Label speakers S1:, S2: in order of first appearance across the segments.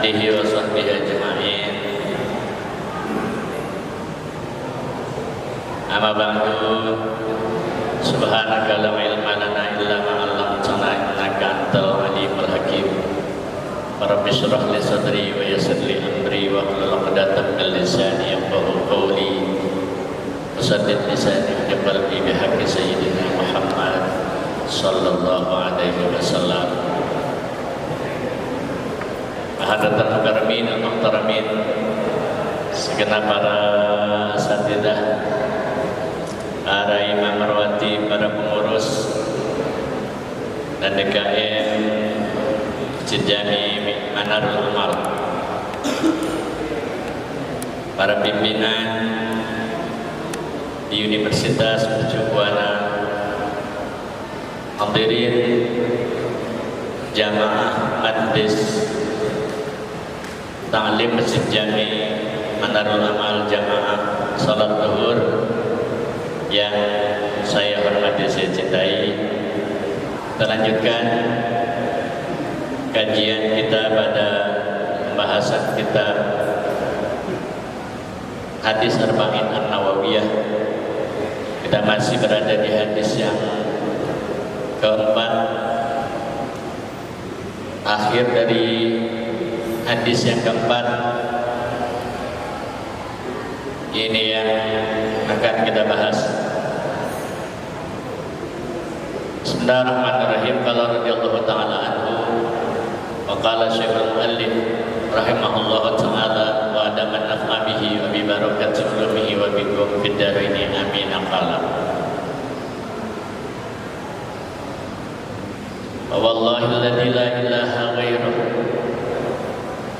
S1: alihi wa sahbihi ajma'in. Amma ba'du. Subhanaka la ilma lana illa ma 'allamtana innaka antal alimul hakim. Rabbi shrah li sadri wa yassir li amri wa hlul 'uqdatam min lisani yafqahu qawli. Wasaddid lisani wa qalbi bihaqqi sayyidina Muhammad sallallahu alaihi wasallam. Hadirin mukarramin dan muhtaramin, segenap para asatidzah, para imam marwati, para pengurus dan DKM Masjid Jami Manarul Amal, para pimpinan di Universitas Mercu Buana, hadirin jamaah majlis Ta'lim Masjid Jami Manarul Amal jamaah salat zuhur yang saya hormati, saya cintai. Kita lanjutkan kajian kita pada pembahasan kitab Hadis Arba'in An-Nawawiyah. Kita masih berada di hadis yang keempat, akhir dari hadis yang keempat ini yang akan kita bahas. Bismillahirrahmanirrahim. Qala radhiyallahu ta'ala anhu wa qala syekhul muallif rahimahullahu ta'ala wa adaman naf'a bihi wa bi barakati ulumihi wa bikum fid daraini amin. Qala wa wallahi alladzi la ilaha ghairuh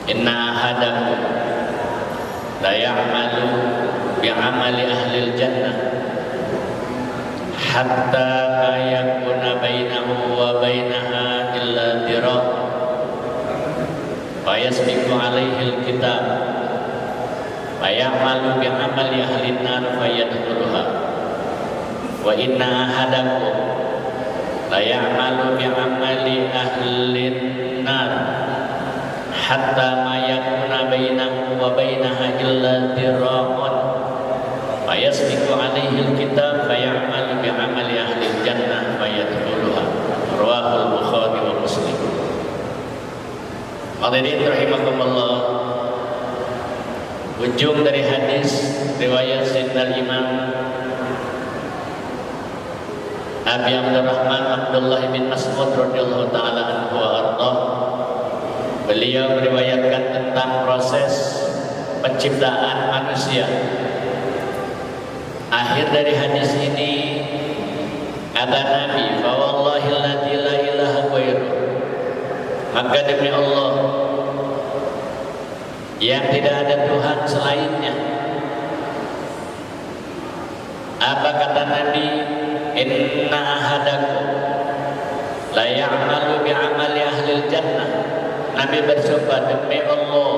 S1: inna ahadakum la ya'malu bi'amali ahlil jannah hatta ma yakuna bainahu wa bainaha illa dirah fa yasbiqu alaihi alkitab fa ya'malu bi'amali ahlin nar fa yadkhuluha wa inna ahadakum la ya'malu bi'amali ahlin nar hatta ma yakuna bainahu wa bainaha illa dirahun fa yasbiqu alaihi alkitab fa ya'malu bi'amali ahli jannah fa yadkhuluha. Rawahul Bukhari wa Muslim. Hadirin rahimakumullah, ujung dari hadis riwayat Sayyidina Imam Abi Abdurrahman Abdullah bin Mas'ud radhiyallahu ta'ala anhu wa ardhah. Beliau meriwayatkan tentang proses penciptaan manusia. Akhir dari hadis ini kata Nabi, "Fa wallahi alladzi la ilaha ghairuh." Maka demi Allah yang tidak ada Tuhan selainnya. Apa kata Nabi? Inna ahadakum la ya'malu bi'amali ahlil jannah. Nabi bersumpah demi Allah.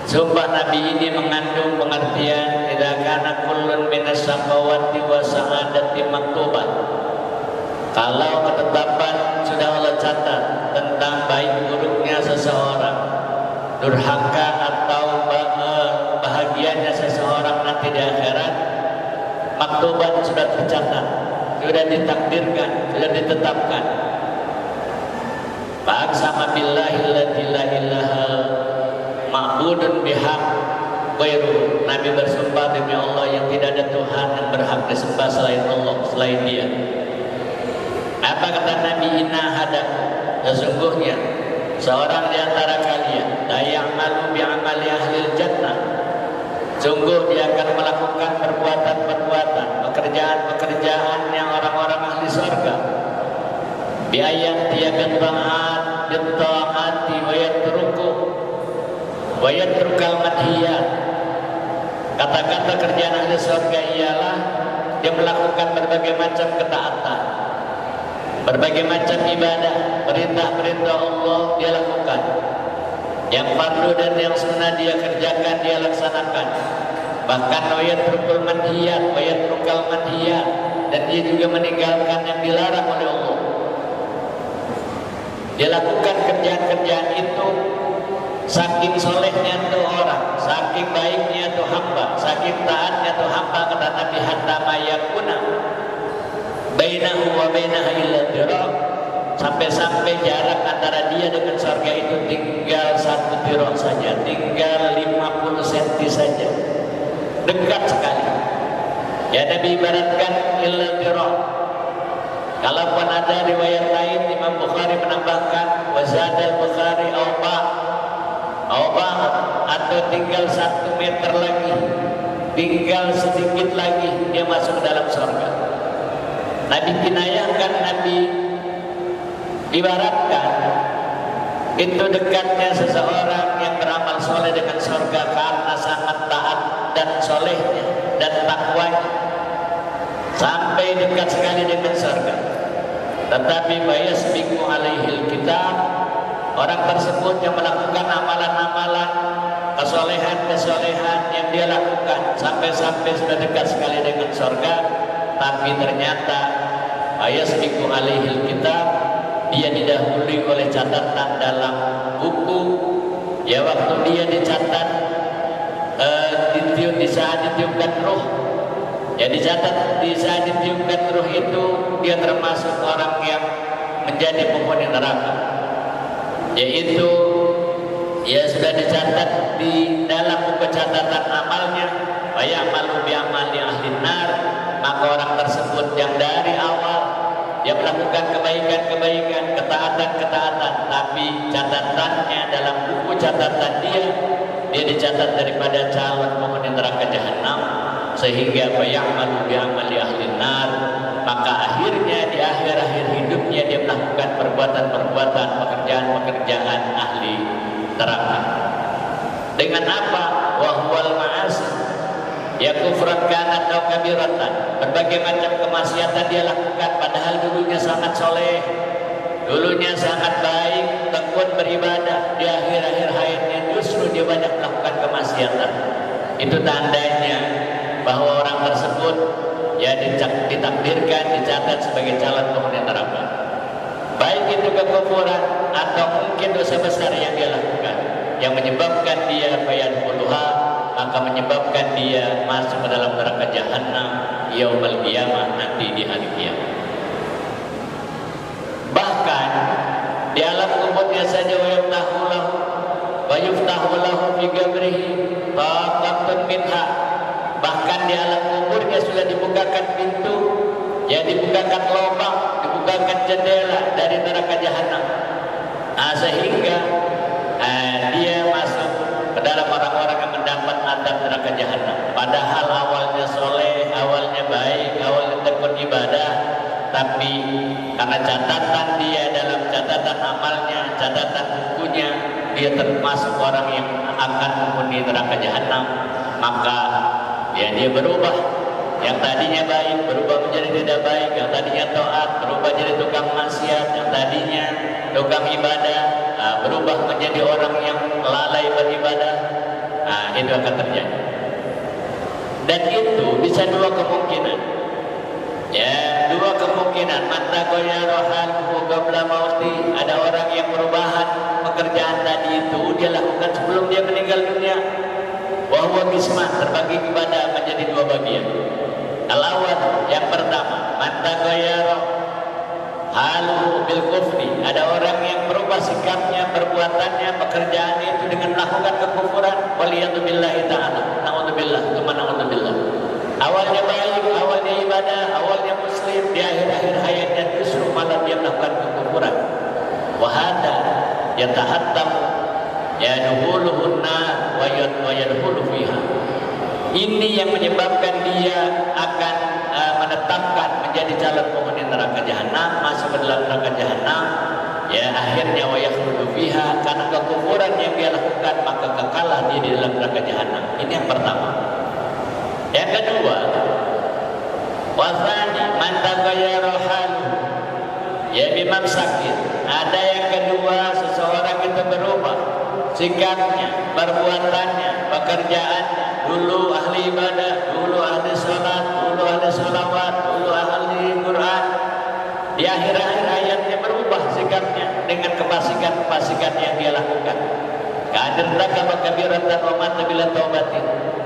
S1: Sumpah Nabi ini mengandung pengertian idza kana kullun minas saqawati wa sa'adati maktubah. Kalau ketetapan sudah Allah catat tentang baik buruknya seseorang, durhaka atau bahagianya seseorang nanti di akhirat, maktuban sudah tercatat, sudah ditakdirkan, sudah ditetapkan. Fa'aqsama billahi alladzi la ilaha ma'budun bihaq ghairu. Nabi bersumpah demi Allah yang tidak ada Tuhan yang berhak disembah selain Allah, selain Dia. Apa kata Nabi? Inna ahadakum, sesungguhnya seorang di antara kalian la ya'malu bi'amali ahlil jannah, sungguh dia akan melakukan perbuatan-perbuatan, pekerjaan-pekerjaan yang orang-orang ahli surga. Biayat dia binta'at binta'ati wa yatrukal madhiyat. Kata-kata kerjaan ahli surga ialah dia melakukan berbagai macam ketaatan, berbagai macam ibadah, perintah-perintah Allah dia lakukan. Yang fardu dan yang sunnah dia kerjakan, dia laksanakan. Bahkan wa yatrukal madhiyat, dan dia juga meninggalkan yang dilarang oleh Allah. Dia lakukan kerjaan-kerjaan itu, saking solehnya tuh orang, saking baiknya tuh hamba, saking taatnya tuh hamba, kata Nabi, hatta mayakuna bainahu wa bainaha illa dhira', sampai-sampai jarak antara dia dengan surga itu tinggal 1 dhira' saja, tinggal 50 cm saja, dekat sekali. Ya, Nabi ibaratkan illa dhira'. Kalaupun ada riwayat lain, Imam Bukhari menambahkan wazadal Bukhari auba, atau tinggal 1 meter lagi, tinggal sedikit lagi dia masuk ke dalam surga. Nabi kinayahkan, Nabi ibaratkan itu dekatnya seseorang yang beramal soleh dengan surga karena sangat taat dan solehnya dan takwanya, sampai dekat sekali dengan surga. Tetapi bayasbiqu alaihil kitab, orang tersebut yang melakukan amalan-amalan, kesolehan-kesolehan yang dia lakukan sampai-sampai sudah dekat sekali dengan surga, tapi ternyata bayasbiqu alaihil kitab, dia didahului oleh catatan dalam buku. Ya, waktu dia dicatat di saat ditiupkan ruh, ya dicatat di saat ditiupkan ruh itu dia termasuk orang yang menjadi penghuni neraka, yaitu ya sudah dicatat di dalam buku catatan amalnya, wa ya'malu bi amali ahli nar, maka orang tersebut yang dari awal dia melakukan kebaikan-kebaikan, ketaatan-ketaatan, tapi catatannya dalam buku catatan dia dicatat daripada calon penghuni neraka jahanam, sehingga bayamalu bi'amali ahli nar, maka akhirnya di akhir-akhir hidupnya dia melakukan perbuatan-perbuatan, pekerjaan-pekerjaan ahli neraka. Dengan apa? Wahwal ma'asi, ya kufran kanat atau kabiratan, berbagai macam kemaksiatan dia lakukan, padahal dulunya sangat soleh, dulunya sangat baik, tekun beribadah, di akhir-akhir hayatnya justru dia banyak melakukan kemaksiatan. Itu tandanya bahwa orang tersebut ya ditakdirkan, dicatat sebagai calon penghuni neraka, baik itu kekufuran atau mungkin dosa besar yang dia lakukan, yang menyebabkan dia fayadkhuluha, maka menyebabkan dia masuk ke dalam neraka jahanam yaumul qiyamah, nanti di hari kiamat. Bahkan di alam kuburnya saja wa yuftahu lahu fi qabrihi taqatun minha, bahkan di alam kuburnya sudah dibukakan pintu, ya dibukakan lubang, dibukakan jendela dari neraka jahanam, sehingga dia masuk ke dalam orang-orang yang mendapat adab neraka jahanam. Padahal awalnya soleh, awalnya baik, awalnya tekun ibadah, tapi karena catatan dia dalam catatan amalnya, catatan bukunya, dia termasuk orang yang akan menghuni neraka jahanam, maka ya dia berubah. Yang tadinya baik berubah menjadi tidak baik, yang tadinya taat berubah jadi tukang maksiat, yang tadinya tukang ibadah berubah menjadi orang yang lalai beribadah. Itu akan terjadi. Dan itu bisa dua kemungkinan. Ya, dua kemungkinan. Mata goyarohaluhu qabla mauti, ada orang yang perubahan pekerjaan tadi itu dia lakukan sebelum dia meninggal dunia. Wahwa bisman, terbagi kepada menjadi dua bagian. Al-awwal, yang pertama, mata goyarohaluhu bil kufri, ada orang yang berubah sikapnya, perbuatannya, pekerjaan itu dengan melakukan kekufuran. Waliyatubillahi ta'ala, na'udzubillah, itu na'udzubillah. Awalnya baik, awalnya ibadah, awalnya muslim, di akhir-akhir hayatnya justru malah dia melakukan kekufuran. Wahada yatahattam yaduhuluhun nar wa yadhulu fiha. Ini yang menyebabkan dia akan menetapkan menjadi calon penghuni neraka jahanam, masuk ke dalam neraka jahanam. Ya, akhirnya wa yakhludu fiha, karena kekufuran yang dia lakukan maka kekalah dia di dalam neraka jahanam. Ini yang pertama. Yang kedua, wasani man taghayyara haluhu, ya bimam sakit. Ada yang kedua, seseorang itu berubah sikapnya, perbuatannya, pekerjaannya. Dulu ahli ibadah, dulu ahli salat, dulu ahli salawat, dulu ahli Quran. Di akhir-akhir hayatnya berubah sikapnya dengan kefasikan-kefasikan yang dia lakukan. Kadirtaka makabiratan wa mata bila taubatin.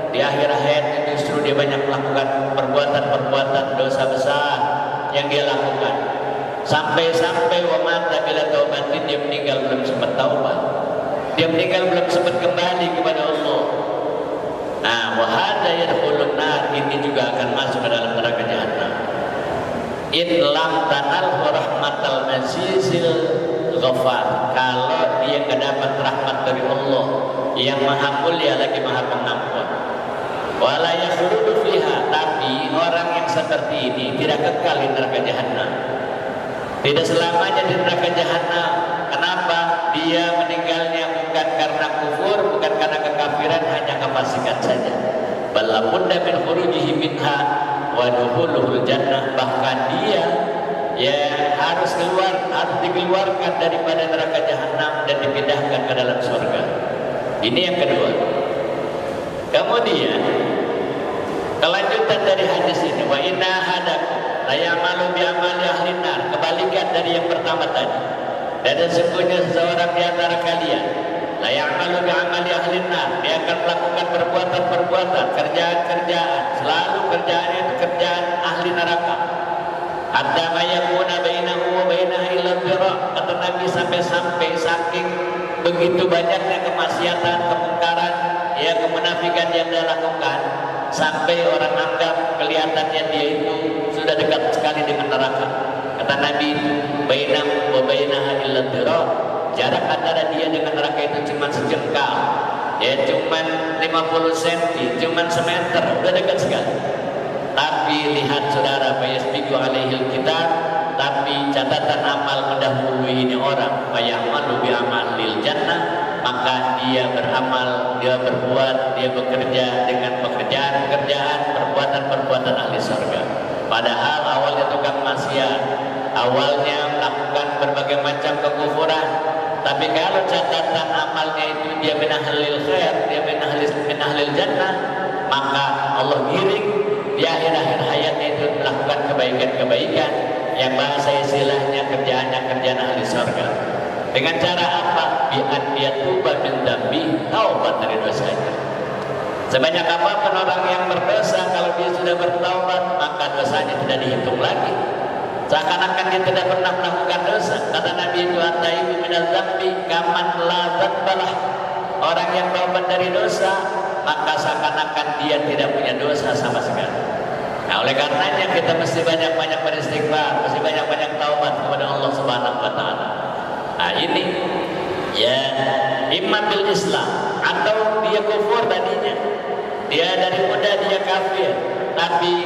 S1: Di akhir hayatnya justru dia banyak melakukan perbuatan-perbuatan dosa besar yang dia lakukan. Sampai-sampai wa mata bila taubatin, dia meninggal belum sempat taubat. Dia meninggal belum sempat kembali kepada Allah. Nah, wa hadza yadkhulun nar, ini juga akan masuk ke dalam neraka jahanam. In lam tanal rahmatal azizil ghafar, kalau dia enggak dapat rahmat dari Allah yang Maha Mulia lagi Maha Pengampun. Wala yakhludu fiha, tapi orang yang seperti ini tidak kekal di neraka jahanam. Tidak selamanya di neraka jahanam. Kenapa? Dia meninggalnya bukan karena kufur, bukan karena kekafiran, hanya kefasikan saja. Bala budda min khurujihi minha wa dukhuluhul jannah, bahkan dia harus dikeluarkan daripada neraka jahanam dan dipindahkan ke dalam surga. Ini yang kedua. Kemudian kelanjutan dari hadis ini, wa inna hadakum la ya'malu bi amali ahli nar, kebalikan dari yang pertama tadi. Dan sesungguhnya seseorang di antara kalian la ya'malu bi amali ahli nar, dia akan melakukan perbuatan-perbuatan, kerjaan-kerjaan, selalu kerjaannya itu kerjaan ahli neraka. Hatta mayakuna bainahu wa bainaha illa dhira, kata Nabi, sampai-sampai saking begitu banyaknya kemaksiatan, kemungkaran, kemunafikan yang dia lakukan, sampai orang anggap kelihatannya dia itu sudah dekat sekali dengan neraka. Kata Nabi, bainahu wa bainaha illa dhira, jarak antara dia dengan neraka itu cuma sejengkal, cuma 50 cm, cuma semeter, udah dekat sekali. Tapi lihat saudara, fayasbiqu alaihil kitab, tapi catatan amal mendahului ini orang, fayamalu bi amalil jannah, maka dia beramal, dia berbuat, dia bekerja dengan pekerjaan-pekerjaan, perbuatan-perbuatan ahli surga. Padahal awalnya tukang maksiat, awalnya melakukan berbagai macam kekufuran, tapi kalau catatan amalnya itu dia min ahlil khair, dia min ahlil jannah, maka Allah giring di akhir-akhir hayatnya itu melakukan kebaikan-kebaikan yang bahasa istilahnya kerjaan ahli surga. Dengan cara apa? Bi'an dia tuba min dambi, taubat dari dosanya. Sebanyak apapun orang yang berdosa, kalau dia sudah bertaubat, maka dosanya tidak dihitung lagi. Seakan-akan dia tidak pernah melakukan dosa. Kata Nabi itu, ataibu minal dambi kaman la dzambalah. Orang yang taubat dari dosa, maka seakan-akan dia tidak punya dosa sama sekali. Nah, oleh karenanya kita mesti banyak-banyak beristighfar, mesti banyak-banyak taubat kepada Allah Subhanahu wa taala. Nah, ini imam bil Islam, atau dia kufur tadinya. Dia dari muda dia kafir, tapi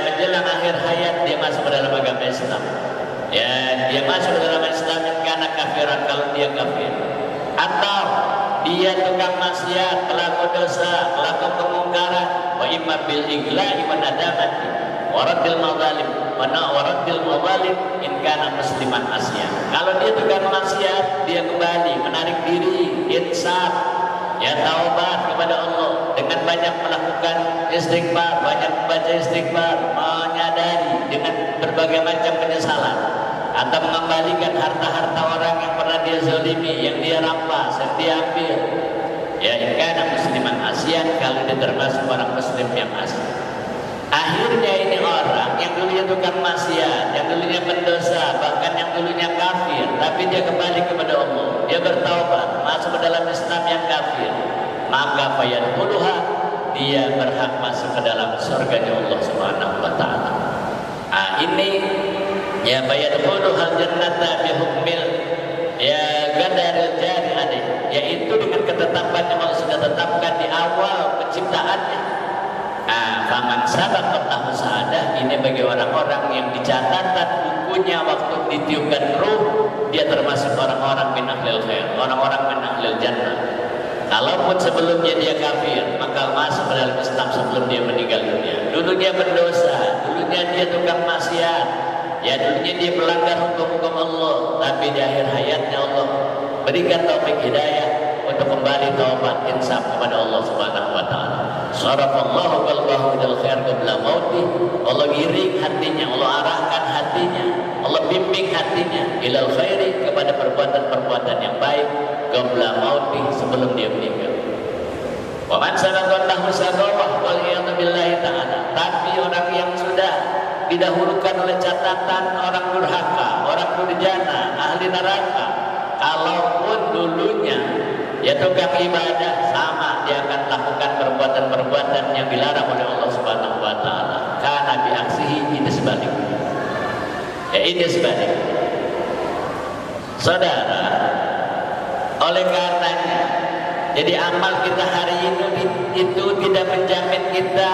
S1: menjelang akhir hayat dia masuk ke dalam agama Islam. Dia masuk ke dalam Islam karena kafiran, kalau dia kafir. Atau dia tukang maksiat, pelaku dosa, pelaku kemungkaran, wa imma bil igla'i wa nadamati wa raddil madzalim wa raddil madzalim in kana musliman asya. Kalau dia tukang maksiat, dia kembali menarik diri, insaf, taubat kepada Allah dengan banyak melakukan istighfar, banyak membaca istighfar, menyadari dengan berbagai macam penyesalan, atau mengembalikan harta-harta orang yang pernah dia zalimi, yang dia rampas, yang dia ambil. Karena musliman asian, kalau dia termasuk orang muslim yang asli. Akhirnya ini orang yang dulunya tukang maksiat, yang dulunya pendosa, bahkan yang dulunya kafir, tapi dia kembali kepada Allah, dia bertaubat, masuk ke dalam Islam yang kafir, maka fayadkhuluha, dia berhak masuk ke dalam surganya Allah Subhanahu wa taala. Ini fayadkhuluhal jannata bihukmil qadaril jari alaih, yaitu dengan ketetapan yang Allah sudah tetapkan di awal penciptaannya. Faman sabaqat lahu sa'adah, ini bagi orang-orang yang dicatatan bukunya waktu ditiupkan ruh, dia termasuk orang-orang min ahlil khair, orang-orang min ahlil jannah. Kalaupun sebelumnya dia kafir, maka masuk ke dalam Islam sebelum dia meninggal dunia. Dulunya berdosa, dulunya dia tukang maksiat, dulunya dia melanggar hukum-hukum Allah, tapi di akhir hayatnya Allah berikan taufik hidayah untuk kembali taubat insaf kepada Allah Subhanahu wa taala. Sarafallahu qalbahu ilal khair qabla mautih. Allah giring hatinya, Allah arahkan hatinya, Allah bimbing hatinya ilal khairi, kepada perbuatan-perbuatan yang baik qabla mautih, sebelum dia meninggal. Wa man sabaqallahu sadaqah wal iyadu billahi ta'ala. Tapi orang yang sudah didahulukan oleh catatan orang durhaka, orang durjana, ahli neraka, kalaupun dulunya ya tukang ibadah, sama dia akan lakukan perbuatan-perbuatan yang dilarang oleh Allah Subhanahu wa taala. Karena biaksihi, ini sebaliknya. Ya, ini sebaliknya. Saudara, oleh karenanya, jadi amal kita hari ini itu tidak menjamin kita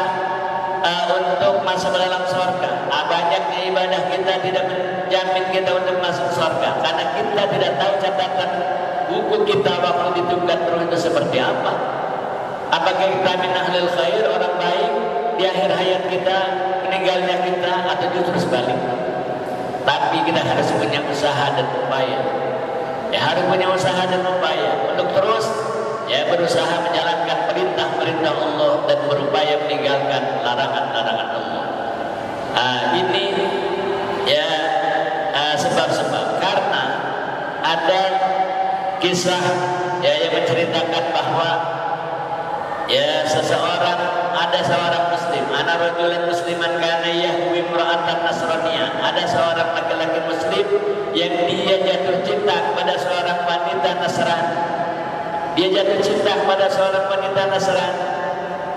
S1: untuk masuk ke dalam surga. Banyaknya ibadah kita tidak menjamin kita untuk masuk surga, karena kita tidak tahu catatan buku kita waktu ditukar roh itu seperti apa. Apakah kita min ahlil khair, orang baik di akhir hayat kita, meninggalnya kita, atau justru sebaliknya. Tapi kita harus punya usaha dan upaya. Ya, harus punya usaha dan upaya untuk terus ya berusaha menjalankan perintah-perintah Allah dan berupaya meninggalkan larangan-larangan Allah. Ini ya sebab-sebab, karena ada kisah ya yang menceritakan bahwa ya ada seorang muslim, ana rajulan musliman kana yahwi imra'atan nasraniyah. Ada seorang laki-laki muslim yang dia jatuh cinta kepada seorang wanita Nasrani. Dia jatuh cinta kepada seorang wanita Nasrani.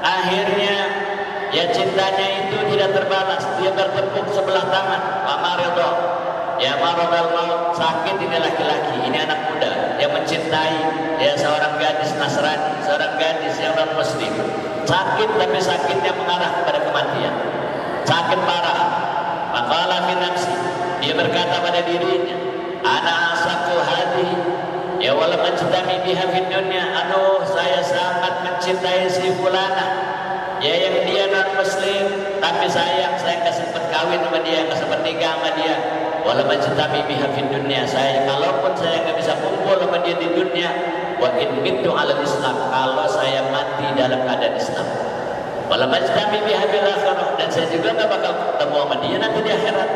S1: Akhirnya ya cintanya itu tidak terbalas. Dia bertepuk sebelah tangan. Wa maridha, ya maradal maut, sakit ini laki-laki, ini anak muda yang mencintai ya seorang gadis Nasrani, seorang gadis yang non muslim. Sakit, tapi sakitnya mengarah kepada kematian. Sakit parah. Maqala fi nafsi, dia berkata pada dirinya, ana asaqu hadhihi ya wala majtami biha fid dunya. Aduh, saya sangat mencintai si fulana ya yang dia non muslim, tapi sayang saya nggak sempat kawin sama dia, nggak sempat nikah sama dia. Wala majtami biha fid dunya, saya kalaupun saya nggak bisa kumpul sama dia di dunia, wa in mittu ala Islam, kalau saya mati dalam keadaan Islam. Wala majtami biha fil akhirah, dan saya juga nggak bakal ketemu sama dia nanti di akhirat.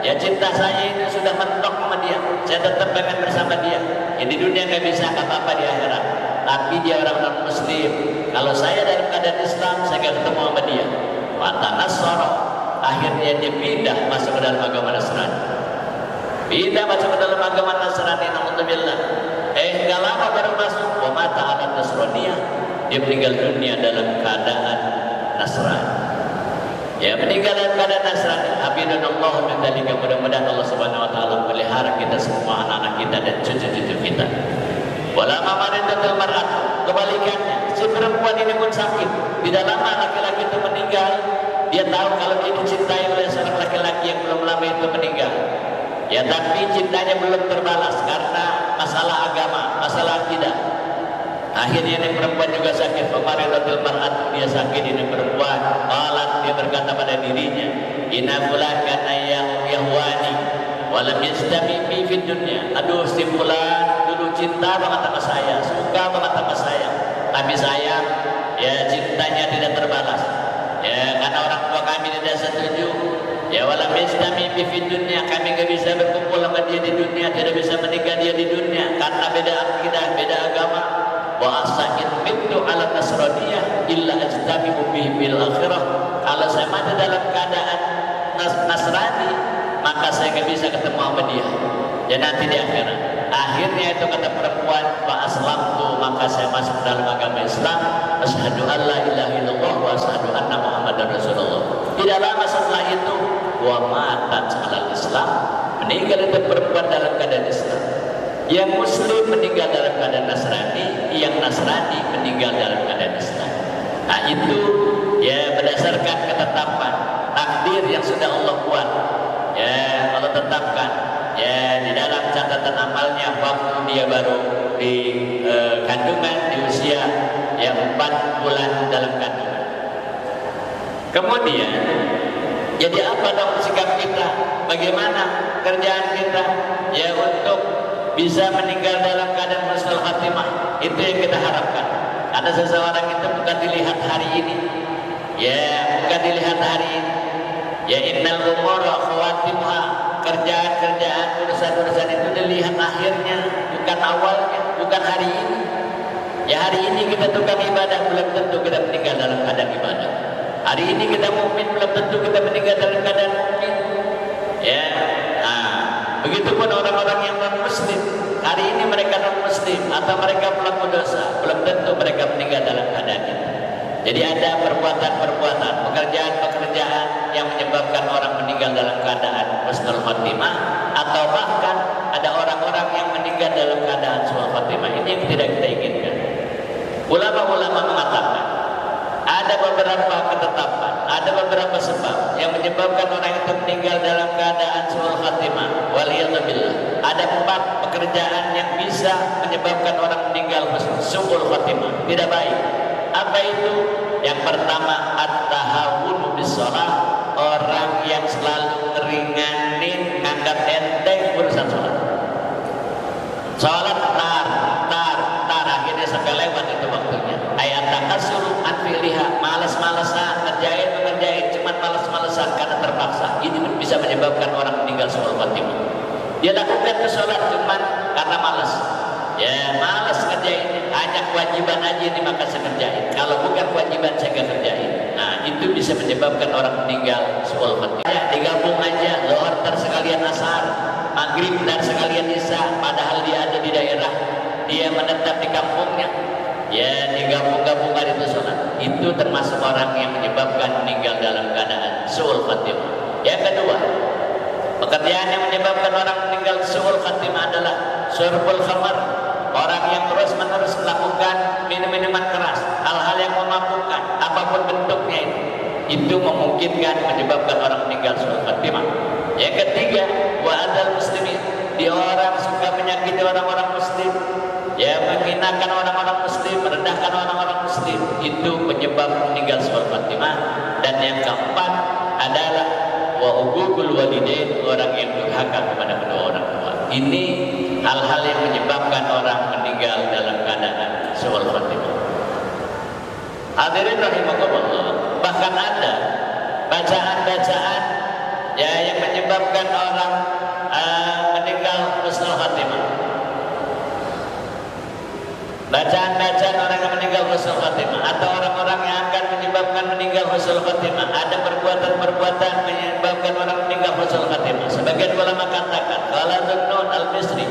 S1: Ya, cinta saya ini sudah mentok sama dia, saya tetap pengen bersama dia. Ya, di dunia nggak bisa apa-apa, di akhirat. Tapi dia orang non muslim, kalau saya dalam keadaan Islam, saya nggak ketemu sama dia. Wa tanassara, akhirnya dia pindah masuk ke dalam agama Nasrani. Pindah masuk ke dalam agama Nasrani, naudzubillah. Nggak lama baru masuk, wa mata ala Nasraniyah, dia meninggal dunia dalam keadaan Nasrani. Ya, meninggal dalam keadaan Nasrani. Habibullah min dzalika, mudah-mudahan Allah Subhanahu wa taala melihara kita semua, anak-anak kita dan cucu-cucu kita. Wala mamaridatul mar'at, kebalikannya, si perempuan ini pun sakit. Tidak lama laki-laki itu meninggal, dia tahu kalau dia dicintai oleh seorang laki-laki yang belum lama itu meninggal. Ya, tapi cintanya belum terbalas karena masalah agama, masalah akidah. Akhirnya ini perempuan juga sakit. Famaridatul mar'at, dia sakit ini perempuan. Qalat, dia berkata pada dirinya, inna fulan kana yahwani walam yastami fi fid dunya. Aduh, si fulan dulu cinta banget sama saya, suka banget sama saya, tapi sayang ya cintanya tidak terbalas. Ya, karena orang tua kami tidak setuju. Ya, walam yastami fi fid dunya, kami tidak bisa berkumpul sama dia di dunia, tidak bisa menikah dia di dunia karena beda akidah, beda agama. Wa asa'in mittu ala nasraniyah illa ajtami'u bihi bil akhirah. Kalau saya mati dalam keadaan Nasrani, maka saya nggak bisa ketemu sama dia ya nanti di akhirat. Akhirnya itu kata perempuan, fa aslamtu, maka saya masuk dalam agama Islam. Asyhadu an la ilaha illallah wa asyhadu anna muhammadar rasulullah. Tidak lama setelah itu, wa matat alal Islam, meninggal itu perempuan dalam keadaan Islam. Yang muslim meninggal dalam keadaan Nasrani, yang Nasrani meninggal dalam keadaan Islam. Nah, itu ya berdasarkan ketetapan takdir yang sudah Allah buat. Ya, Allah tetapkan ya di dalam catatan amalnya waktu dia baru di kandungan di usia ya 4 bulan dalam kandungan. Kemudian jadi apa dong sikap kita? Bagaimana kerjaan kita ya untuk bisa meninggal dalam keadaan husnul khatimah? Itu yang kita harapkan. Karena seseorang itu bukan dilihat hari ini, ya bukan dilihat hari ini. Ya innal umura khawatimha, kerjaan-kerjaan, urusan-urusan itu dilihat akhirnya, bukan awalnya, bukan hari ini. Ya hari ini kita tukang ibadah, belum tentu kita meninggal dalam keadaan ibadah. Hari ini kita mukmin, belum tentu kita meninggal dalam keadaan mukmin. Ya, begitupun orang-orang yang non muslim. Hari ini mereka non muslim atau mereka pelaku dosa, belum tentu mereka meninggal dalam keadaan itu. Jadi ada perbuatan-perbuatan, pekerjaan-pekerjaan yang menyebabkan orang meninggal dalam keadaan husnul khatimah, atau bahkan ada orang-orang yang meninggal dalam keadaan su'ul khatimah. Ini yang tidak kita inginkan. Ulama-ulama mengatakan ada beberapa ketetapan, ada beberapa sebab yang menyebabkan orang itu meninggal dalam keadaan su'ul khatimah. Waliyadzubillah. Ada 4 pekerjaan yang bisa menyebabkan orang meninggal su'ul khatimah, tidak baik. Apa itu? Yang pertama, at-tahawunu bis-shalah, orang yang selalu ngeringanin, nganggap enteng urusan sholat. Sholat tar, akhirnya sampai lewat itu waktunya. Ayat takasuru an fi'liha, malas-malasan, ngerjain, cuman malas-malasan karena terpaksa. Ini bisa menyebabkan orang meninggal su'ul khatimah. Dia lakukan ke sholat cuman karena malas. Ya malas ngerjain, hanya kewajiban aja ini maka saya kerjain. Kalau bukan kewajiban saya nggak kerjain. Nah itu bisa menyebabkan orang meninggal su'ul khatimah. Ya, digabung aja, lohor tar sekalian asar, maghrib dan sekalian isya. Padahal dia ada di daerah, dia menetap di kampungnya. Ya digabung-gabungkan itu sholat. Itu termasuk orang yang menyebabkan meninggal dalam keadaan su'ul khatimah. Yang kedua, pekerjaan yang menyebabkan orang meninggal su'ul khatimah adalah syurbul khamar. Orang yang terus-menerus melakukan minum-minuman keras, hal-hal yang memabukkan, apapun bentuknya itu memungkinkan menyebabkan orang meninggal su'ul khatimah. Yang ketiga, wa adal muslimin. Dia orang suka menyakiti orang-orang muslim, ya menghinakan orang-orang muslim, merendahkan orang-orang muslim, itu penyebab meninggal su'ul khatimah. Dan yang keempat adalah wa uququl walidain, orang yang durhaka kepada kedua orang tua. Ini hal-hal yang menyebabkan orang meninggal dalam keadaan su'ul khatimah. Hadirin rahimakumullah, bahkan ada bacaan-bacaan ya yang menyebabkan orang meninggal husnul khatimah. Bacaan-bacaan orang yang meninggal husnul khatimah atau orang-orang yang akan menyebabkan meninggal husnul khatimah. Ada perbuatan-perbuatan menyebabkan orang meninggal husnul khatimah. Sebagian ulama katakan, qala Dhunnun al-Misri,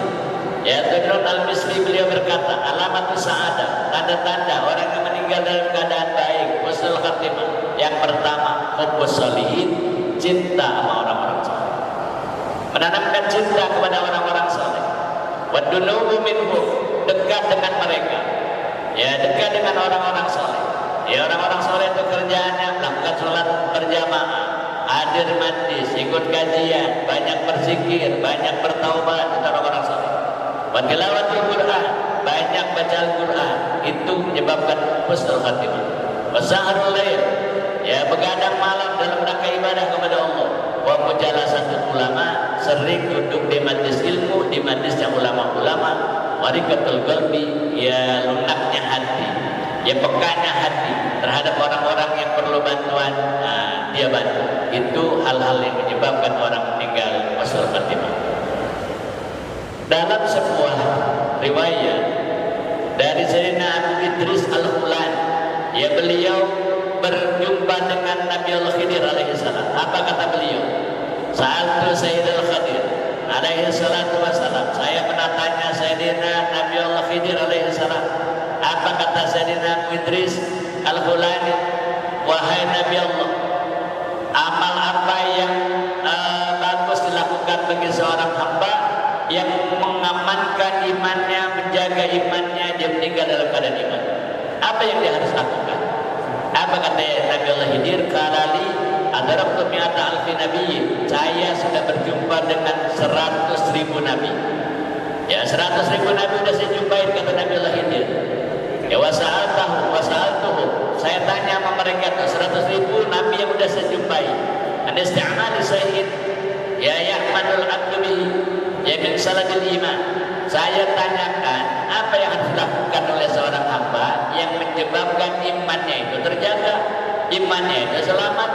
S1: ya Dhunnun al-Misri beliau berkata, alamat sa'adah, tanda-tanda orang yang meninggal dalam keadaan baik husnul khatimah. Yang pertama, hubbus sholihin, cinta sama orang-orang saleh. Menanamkan cinta kepada orang-orang saleh. Wadunubu minhum, dekat dengan mereka, ya dekat dengan orang-orang soleh. Ya orang-orang soleh itu kerjaannya melakukan sholat berjamaah, hadir majlis, ikut kajian, banyak berzikir, banyak bertaubat. Itu orang-orang soleh. Tilawatul Quran, banyak baca Al-Quran, itu menyebabkan husnul khatimah. Wasaharul lail, ya begadang malam dalam rangka ibadah kepada Allah. Wa mujalasatul ulama, sering duduk di majlis ilmu, di majlisnya ulama-ulama. Warikatul qalbi, ya lunaknya hati, ya pekanya hati terhadap orang-orang yang perlu bantuan, dia bantu. Itu hal-hal yang menyebabkan orang meninggal husnul khatimah. Dalam sebuah riwayat dari Sayyidina Abu Idris Al-Hulan, ya beliau berjumpa dengan Nabi Allah Khidir alaihissalam. Apa kata beliau? Sa'altu Sayyidul Khadir alaihi salatu wassalam, saya menatanya Sayyidina Nabi Allah Khidir alaihi salam. Apa kata Sayyidina Abu Idris Al-Hulani? Wahai Nabi Allah, amal apa yang bagus dilakukan bagi seorang hamba yang mengamankan imannya, menjaga imannya, dia meninggal dalam keadaan iman? Apa yang dia harus lakukan? Apa kata Nabi Allah Khidir? Kalali adarabtu mi'ata alfi nabiyyin, saya sudah berjumpa dengan 100.000 nabi. Ya 100.000 nabi sudah saya jumpai, kata Nabi Allah Khidir. Ya wasa'altuhu, saya tanya sama mereka 100.000 nabi yang sudah saya jumpai. Anisti'amali sayyid, ya ya'manul abdu bihi, ya min salatil iman. Saya tanyakan apa yang harus dilakukan oleh seorang hamba yang menyebabkan imannya itu terjaga, imannya itu selamat.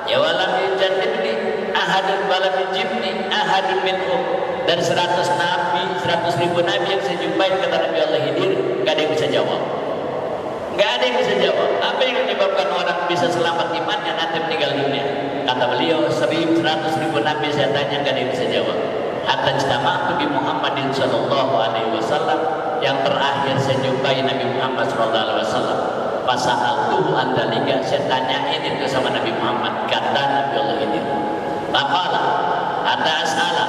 S1: Ya walam yujannibni ahadun walam yujibni ahadun minhum. Dan 100 nabi, 100.000 nabi yang saya jumpai kata Nabi Allah Khidir, gak ada yang bisa jawab. Gak ada yang bisa jawab. Apa yang menyebabkan orang bisa selamat imannya nanti meninggal dunia? Kata beliau, 100.000 nabi saya tanya gak ada yang bisa jawab. Hatta ijtama'tu bi Muhammadin sallallahu alaihi wasallam, yang terakhir saya jumpai Nabi Muhammad sallallahu alaihi wasallam. Fasahaltuhu an dzalika, saya tanyain itu sama Nabi Muhammad. Kata Nabi Allah ini, faqala hatta as'ala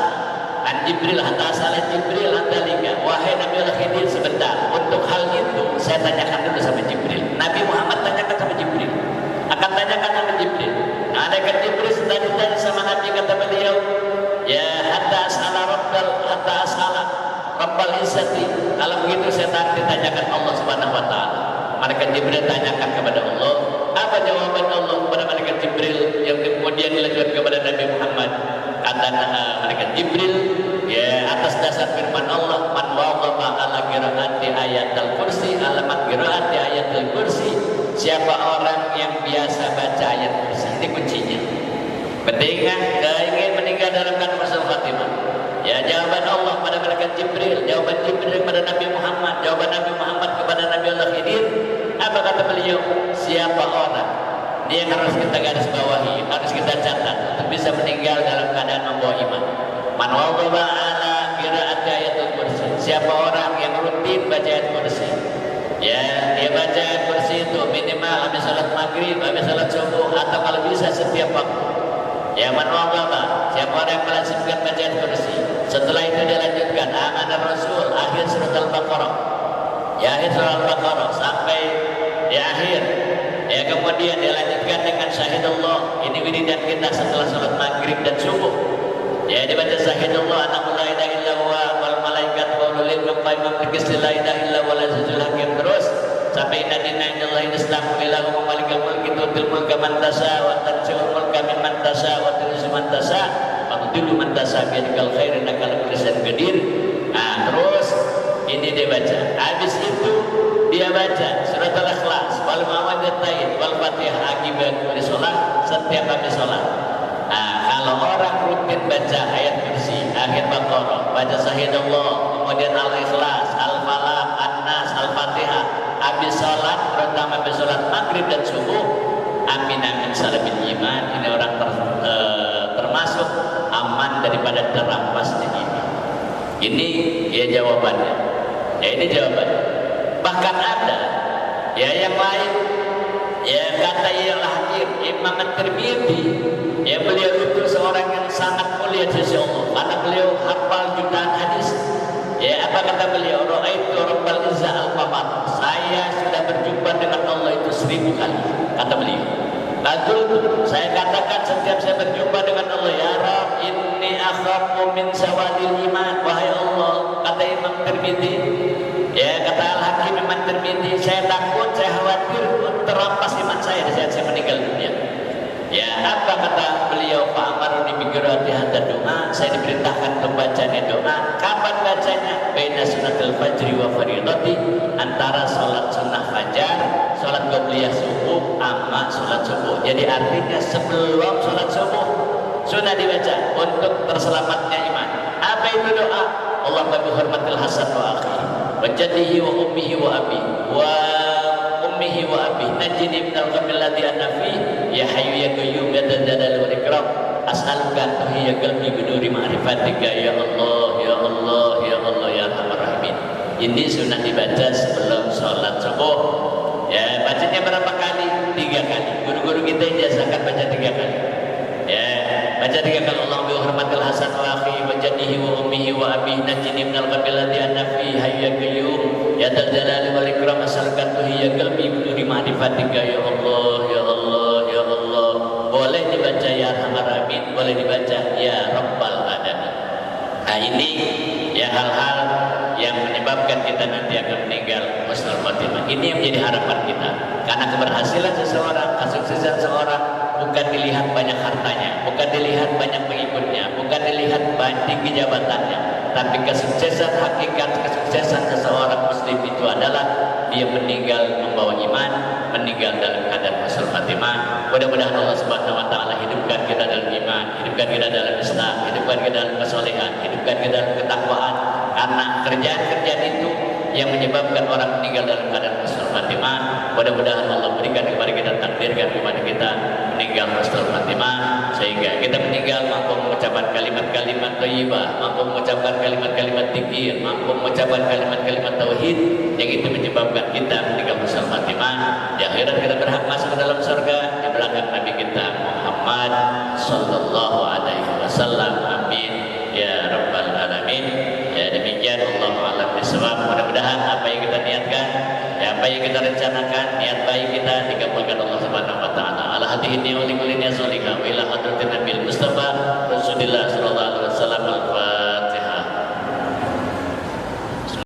S1: an Jibril, hatta as'ala Jibril an dzalika. Wahai Nabi Allah Khidir, sebentar, untuk hal itu saya tanyakan dulu sama Jibril. Nabi Muhammad tanyakan sama Jibril, akan tanyakan sama Jibril. Nah, ada kan Jibril sedang ditanya sama Nabi, kata beliau, ya hatta as'ala rabbal izzati. Kalau begitu saya ditanyakan Allah Subhanahu wa taala. Malaikat Jibril tanyakan kepada Allah, apa jawaban Allah kepada malaikat Jibril yang kemudian dilanjutkan kepada Nabi Muhammad? Kata malaikat Jibril, ya atas dasar firman Allah, man waqafa ala qiraati ayatul kursi, alamat qiraati ayatul kursi, siapa orang yang biasa baca ayat kursi. Ini kuncinya. Ketika ingin meninggal dalam keadaan husnul khatimah, ya jawaban Allah pada malaikat Jibril, jawaban Jibril kepada Nabi Muhammad, jawaban Nabi Muhammad kepada Nabi Allah Khidir. Apa kata beliau? Siapa orang, dia yang harus kita garis bawahi, harus kita catat untuk bisa meninggal dalam keadaan membawa iman. Man waqafa ala qiraati ayatul kursi, siapa orang yang rutin baca ayat kursi, ya dia baca ayat kursi itu minimal habis salat maghrib, habis salat subuh, atau kalau bisa setiap waktu. Ya man waqafa, siapa orang yang melazimkan bacaan kursi. Setelah itu dia lanjutkan amanah Rasul, akhir surat Al-Baqarah. Ya akhir surat Al-Baqarah sampai di akhir. Ya kemudian dia lanjutkan dengan syahidullah. Ini wiridan kita setelah salat maghrib dan subuh. Ya dibaca syahidullah annahu la ilaha illa huwa wal malaikatu wa ulul ilmi qa'iman bil qisti la ilaha illa huwa al-azizul hakim, terus sampai inna dina indallahi islamu ilahu wa malikul mulki tu'til mulka man tasha wa tanzi'ul mulka mimman tasha wa tu'izzu man tasha wa tudhillu man tasha bi yadikal khair innaka ala kulli syai'in qadir. Nah, terus ini dia baca. Habis itu dia baca surat Al-Ikhlas, wal mu'awwidhatain, wal Fatihah akibat kulli salat, setiap habis salat. Nah, kalau orang rutin baca ayat kursi, akhir Baqarah, baca syahidullah, kemudian Al-Ikhlas, Al-Falaq, An-Nas, Al-Fatihah, habis sholat, terutama habis sholat maghrib dan subuh, amin amin salabil iman, ini orang termasuk aman daripada terampasnya iman. Ini ya jawabannya. Ya ini jawabannya. Bahkan ada ya yang lain, ya kata yang hakim Imam At-Tirmidzi, ya beliau itu seorang yang sangat mulia di sisi Allah karena beliau hafal jutaan hadis. Ya apa kata beliau? Ra'aitu rabbal izza al-qamar. Saya sudah berjumpa dengan Allah itu 1000 kali. Kata beliau. Lalu saya katakan setiap saya berjumpa dengan Allah, ya Rabb, inni akhafu min sawadil iman. Wahai Allah, kata Imam Tirmidzi, ya kata Al-Hakim Imam Tirmidzi, saya takut, saya khawatir terampas iman saya di saat saya meninggal dunia. Ya apa kata beliau? Fa'amaruni bi qiraati hadza doa, saya diperintahkan untuk bacanya doa. Kapan bacanya? Baina sunatul fajri wa fardhati, antara salat sunnah fajar, salat qobliyah subuh, sama salat subuh. Jadi artinya sebelum salat subuh sunnah dibaca untuk terselamatnya iman. Apa itu doa? Allahumma bi hurmatil hasan wa akhi wa jaddihi wa ummihi wa abi wa ummihi wa abi najini minal ghamil ladzi ana fi ya hayyu ya qayyum ya dzal jalali wal ikram as'aluka an tuhiyya qalbi bi nuri ma'rifatika ya Allah ya Allah ya Allah ya arhamar rahimin. Ini sunnah dibaca sebelum sholat subuh. Ya bacanya berapa kali? 3 kali. Guru-guru kita ijazakan baca 3 kali. Ya baca 3 kali. Allah bi hurmatil hasan wa akhi wa jaddihi wa ummihi wa abi najini minal ghamil ladzi ana fi hayyu ya qayyum ya dzal jalali wal ikram as'aluka tuhiyya qalbi bi nuri ma'rifatika ya Allah ya Allah ya Allah. Boleh dibaca ya arhamar rahimin, boleh dibaca ya rabbal alamin. Nah ini ya hal-hal yang menyebabkan kita nanti akan meninggal husnul khotimah. Ini yang menjadi harapan kita. Karena keberhasilan seseorang, kesuksesan seseorang bukan dilihat banyak hartanya, bukan dilihat banyak pengikutnya, bukan dilihat tinggi jabatannya, tapi kesuksesan, hakikat kesuksesan seseorang muslim itu adalah dia meninggal membawa iman, meninggal dalam keadaan husnul khatimah. Mudah-mudahan Allah Subhanahu wa taala hidupkan kita dalam iman, hidupkan kita dalam Islam, hidupkan kita dalam kesolehan, hidupkan kita dalam ketakwaan. Karena kerjaan-kerjaan itu yang menyebabkan orang meninggal dalam keadaan husnul khatimah. Mudah-mudahan Allah berikan kepada kita, takdirkan kepada kita meninggal husnul khatimah, sehingga kita meninggal mampu mengucapkan kalimat-kalimat thayyibah, mampu mengucapkan kalimat-kalimat dzikir, mampu mengucapkan kalimat-kalimat tauhid yang itu menyebabkan kita meninggal husnul khatimah. Di akhirat kita berhak masuk ke dalam surga di belakang Nabi kita Muhammad sallallahu alaihi wasallam. Amin ya rabbal alamin. Ya, demikian Allahu a'lam bishawab. Mudah-mudahan apa yang kita niatkan, ya, apa yang kita rencanakan, niat baik kita dikabulkan Allah Subhanahu wa taala. Ala hadihi wa likulli niyatin wa ila